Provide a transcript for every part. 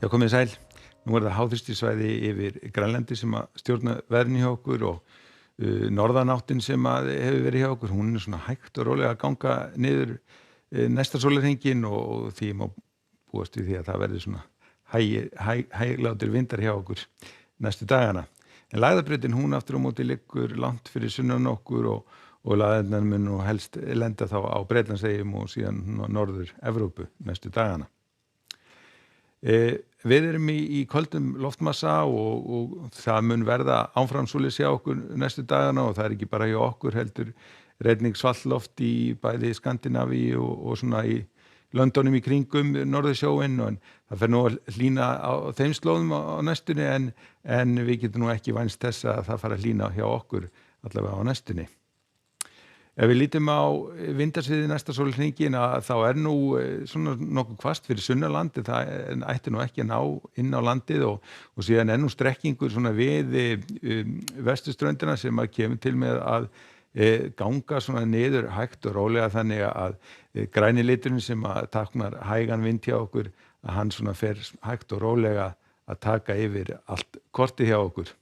Já, komið sæl. Nú það háþrýstisvæði yfir Grænlandi sem að stjórna veðrinu hjá okkur og norðanáttin sem að hefur verið hjá okkur. Hún svona hægt og rólega að ganga niður næsta sólarhringinn og því má búast við því að það verði svona hæglátir vindar hjá okkur næstu dagana. En lægðabrautin hún aftur á móti liggur langt fyrir sunnan okkur og lægðirnar mun nú helst lenda þá á Bretlandseyjum og síðan norður Evrópu næstu dagana. Við erum í köldum loftmassa og það mun verða áfram svoleiðis hjá okkur næstu dagana og það ekki bara hjá okkur heldur einnig svallloft í bæði Skandinavíu og svona í löndunum í kringum Norðursjóinn og það fer nú að hlýna á þeim slóðum á næstunni en við getum nú ekki vænst þess að það fara að hlýna hjá okkur allavega á næstunni. Ef við lítum á vindarsviði næsta sólarhringinn þá nú svona nokkuð hvasst fyrir sunnanlandi, það ætti nú ekki að ná inn á landið og síðan nú strekkingur svona við vesturströndina sem að kemur til með að ganga svona niður hægt og rólega þannig að græni liturinn sem að táknar hægan vind hjá okkur, að hann svona fer hægt og rólega að taka yfir allt kortið hjá okkur.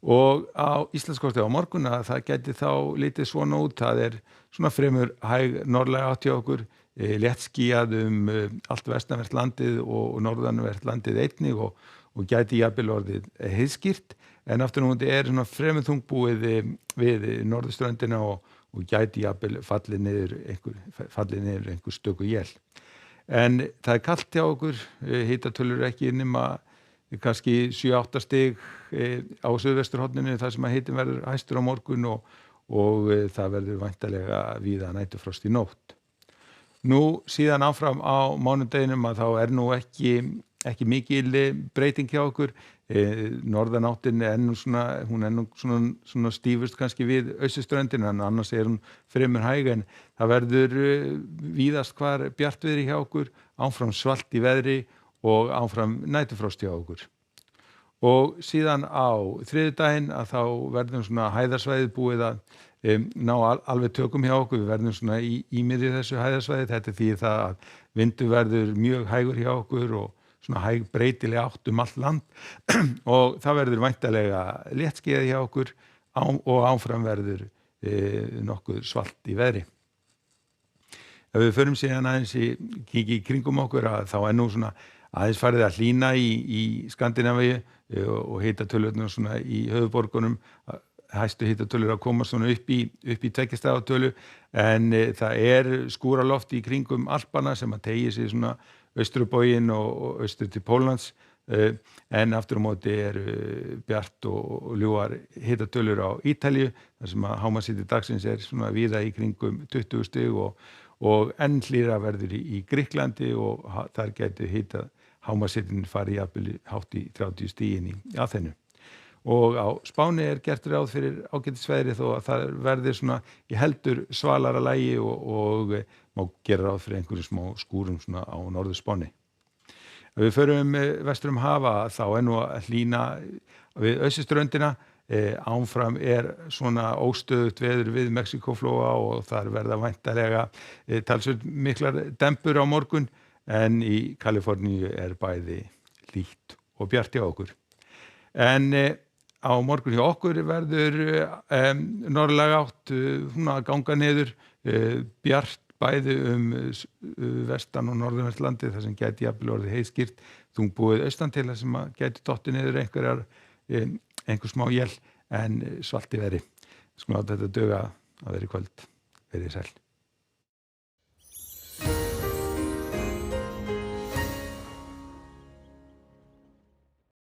Og á Íslandskorti á morgun að það gæti þá litið svona út, það svona fremur hæg norðlæg átt hjá okkur, léttskýjað allt vestanvert landið og norðanvert landið einnig og gæti jafnvel orðið heiðskýrt, en aftur á móti svona fremur þungbúið við norðurströndina og gæti jafnvel fallið niður einhver stöku él. En það kalt hjá okkur, hitatölur ekki nema kannski 7-8 stig á suðvesturhorninu þar sem að hitin verður hæstur á morgun og það verður væntanlega víða næturfrost í nótt. Nú síðan áfram á mánudeginum að þá nú ekki mikil breyting hjá okkur. Norðanáttin hún nú svona stífust kannski við austurströndina en annars hún fremur hæg en það verður víðast hvar bjartviðri hjá okkur, áfram svalt í veðri og áfram næturfrost hjá okkur. Og síðan á þriðjudaginn að þá verðum svona hæðarsvæðið búið að ná alveg tökum hjá okkur, við verðum svona í miðju þessu hæðarsvæði, þetta því það að vindur verður mjög hægur hjá okkur og svona hæg breytileg átt allt land og það verður væntanlega léttskýjað hjá okkur og áfram verður nokkuð svalt í veðri. Ef við förum síðan aðeins kíkja í kringum okkur að þá nú svona aðeins farið að hlýna í Skandinavíu og hitatölurnar svona í höfuðborgunum, hæstu hitatölur að koma svona upp í 2 stafatölu en það skúraloft í kringum Alpana sem að teygir sig svona austurbóginn og austur til Póllands en aftur á móti bjart og ljúfar hitatölur á Ítalíu þar sem að hámarkshiti dagsins svona víða í kringum 20 stig og enn hlýra verður í Grikklandi og þar gæti hámarkshitin farið jafnvel hátt í 30 stigin í Aþenu. Og á Spáni gert ráð fyrir ágætisveðri þó að það verði svona í heldur svalara lagi og má gera ráð fyrir einhverjum smá skúrum svona á Norður-Spáni. Ef við förum vestur hafa þá nú að hlýna við austurströndina, áfram svona óstöðugt veður við Mexíkóflóa og þar verða væntanlega talsvert miklar dempur á morgun en í Kaliforníu bæði hlýtt og bjart hjá okkur. En á morgun hjá okkur verður norðlæg átt að ganga niður, bjart bæði vestan og norðanvert landið þar sem gæti jafnvel orðið heiðskýrt, þungbúið austan til þar sem gæti dottið niður einhver smá él en svalt í veðri. Skulum láta þetta duga að vera í kvöld. Verið sæl.